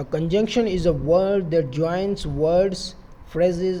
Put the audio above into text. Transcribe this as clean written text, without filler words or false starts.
A conjunction is a word that joins words, phrases